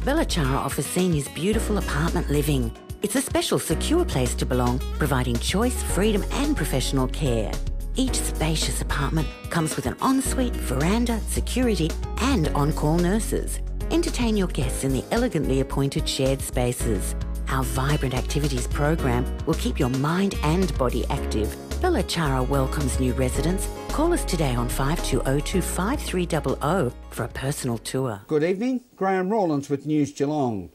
Belachara offers seniors beautiful apartment living. It's a special, secure place to belong, providing choice, freedom and professional care. Each spacious apartment comes with an ensuite, veranda, security and on-call nurses. Entertain your guests in the elegantly appointed shared spaces. Our vibrant activities program will keep your mind and body active. Belachara welcomes new residents. Call us today on 5202 5300 for a personal tour. Good evening, Graham Rawlins with News Geelong.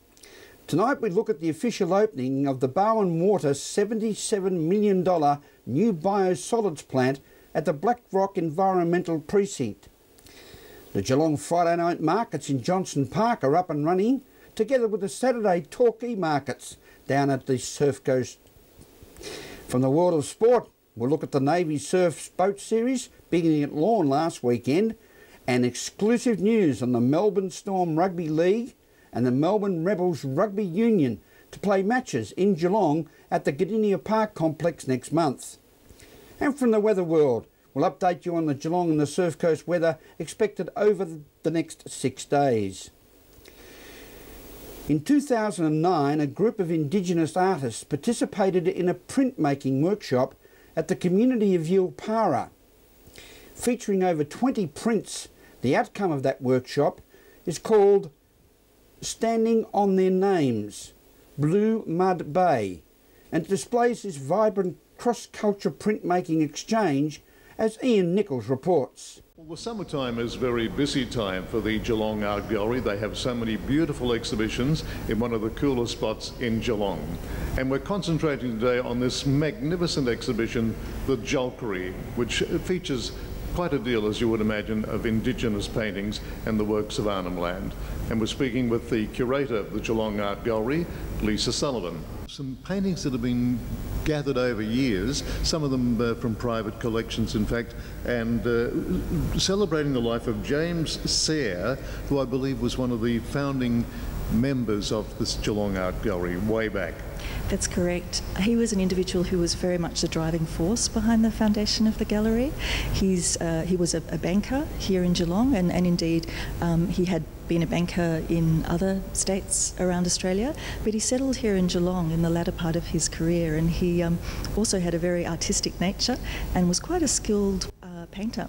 Tonight we look at the official opening of the Bowen Water $77 million new biosolids plant at the Black Rock Environmental Precinct. The Geelong Friday night markets in Johnson Park are up and running, together with the Saturday Torquay markets down at the Surf Coast. From the world of sport, we'll look at the Navy Surf Boat Series beginning at Lorne last weekend, and exclusive news on the Melbourne Storm Rugby League and the Melbourne Rebels Rugby Union to play matches in Geelong at the Gardenia Park complex next month. And from the weather world, we'll update you on the Geelong and the Surf Coast weather expected over the next 6 days. In 2009, a group of Indigenous artists participated in a printmaking workshop at the community of Yilpara. Featuring over 20 prints, the outcome of that workshop is called Standing on Their Names, Blue Mud Bay, and displays this vibrant cross-culture printmaking exchange, as Ian Nicholls reports. Well, the summertime is a very busy time for the Geelong Art Gallery. They have so many beautiful exhibitions in one of the coolest spots in Geelong. And we're concentrating today on this magnificent exhibition, The Jalkery, which features quite a deal, as you would imagine, of Indigenous paintings and the works of Arnhem Land. And we're speaking with the curator of the Geelong Art Gallery, Lisa Sullivan. Some paintings that have been gathered over years, some of them from private collections in fact, and celebrating the life of James Sayre, who I believe was one of the founding members of this Geelong Art Gallery way back. That's correct. He was an individual who was very much the driving force behind the foundation of the gallery. He was a banker here in Geelong, and indeed he had been a banker in other states around Australia, but he settled here in Geelong in the latter part of his career, and he also had a very artistic nature and was quite a skilled painter.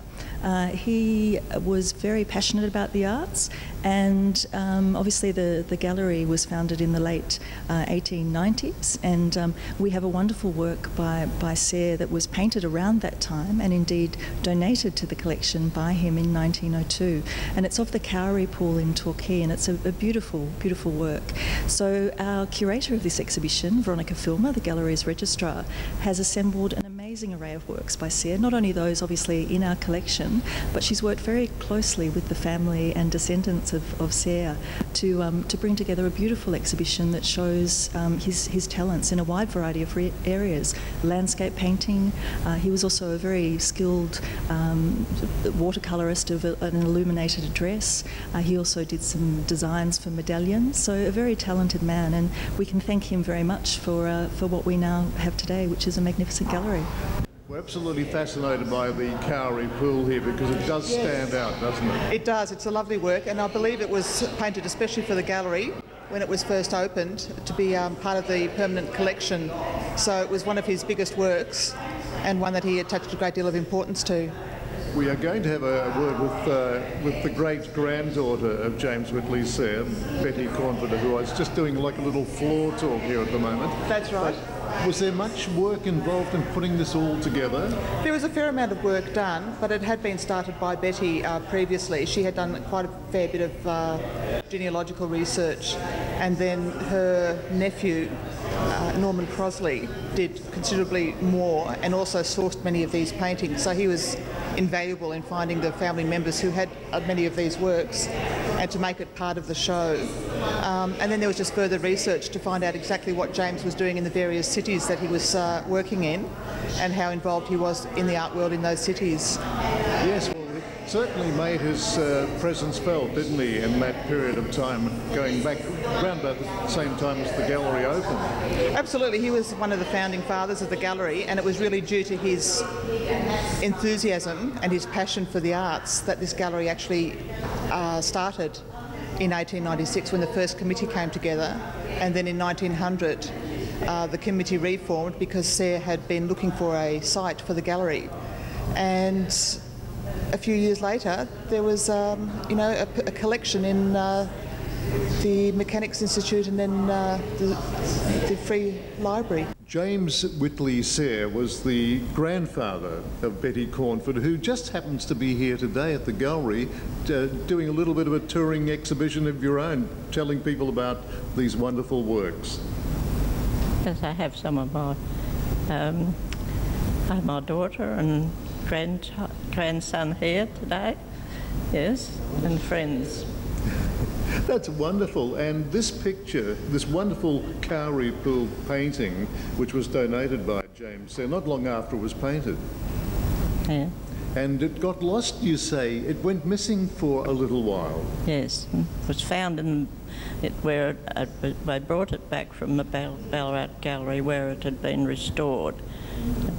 He was very passionate about the arts, and obviously the gallery was founded in the late 1890s, and we have a wonderful work by Sayre that was painted around that time and indeed donated to the collection by him in 1902, and it's of the Cowrie Pool in Torquay, and it's a beautiful, beautiful work. So our curator of this exhibition, Veronica Filmer, the gallery's registrar, has assembled an amazing array of works by Sayre, not only those obviously in our collection, but she's worked very closely with the family and descendants of Sayre to bring together a beautiful exhibition that shows his talents in a wide variety of areas. Landscape painting, he was also a very skilled watercolourist of an illuminated dress. He also did some designs for medallions, so a very talented man, and we can thank him very much for what we now have today, which is a magnificent gallery. We're absolutely fascinated by the Cowrie Pool here because it does stand out, doesn't it? It does. It's a lovely work, and I believe it was painted especially for the gallery when it was first opened to be part of the permanent collection. So it was one of his biggest works and one that he attached a great deal of importance to. We are going to have a word with the great-granddaughter of James Whitley Sayre, Betty Cornford, who is just doing like a little floor talk here at the moment. That's right. But was there much work involved in putting this all together? There was a fair amount of work done, but it had been started by Betty previously. She had done quite a fair bit of genealogical research, and then her nephew, Norman Crosley, did considerably more and also sourced many of these paintings. So he was invaluable in finding the family members who had many of these works and to make it part of the show. And then there was just further research to find out exactly what James was doing in the various cities that he was working in and how involved he was in the art world in those cities. Yes, well, it certainly made his presence felt, didn't he, in that period of time, going back around about the same time as the gallery opened. Absolutely, he was one of the founding fathers of the gallery, and it was really due to his enthusiasm and his passion for the arts that this gallery actually started. in 1896 when the first committee came together, and then in 1900 the committee reformed because Sayre had been looking for a site for the gallery. And a few years later there was a collection in the Mechanics Institute and then the Free Library. James Whitley Sayre was the grandfather of Betty Cornford, who just happens to be here today at the gallery doing a little bit of a touring exhibition of your own, telling people about these wonderful works. Yes, I have some of my daughter and grandson here today, yes, and friends. That's wonderful. And this picture, this wonderful Cowrie Pool painting, which was donated by James Sayre not long after it was painted. Yeah. And it got lost, you say. It went missing for a little while. Yes, it was found in where they brought it back from the Ballarat Gallery where it had been restored.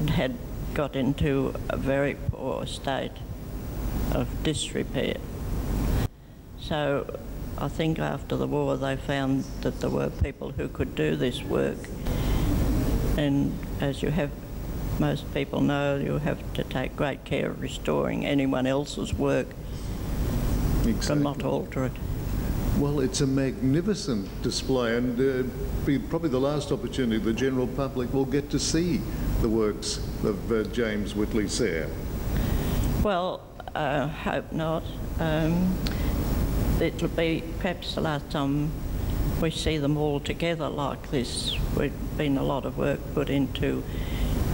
It had got into a very poor state of disrepair. So I think after the war they found that there were people who could do this work, and as most people know, you have to take great care of restoring anyone else's work. Exactly. And not alter it. Well, it's a magnificent display, and be probably the last opportunity the general public will get to see the works of James Whitley Sayre. Well, I hope not. It'll be perhaps the last time we see them all together like this. There's been a lot of work put into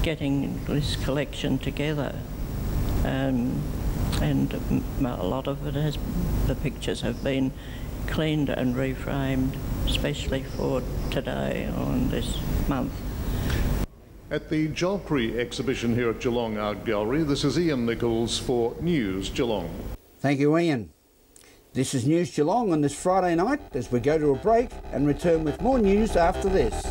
getting this collection together, and a lot of it the pictures have been cleaned and reframed, especially for today on this month. At the Jolkery exhibition here at Geelong Art Gallery, this is Ian Nicholls for News Geelong. Thank you, Ian. This is News Geelong on this Friday night as we go to a break and return with more news after this.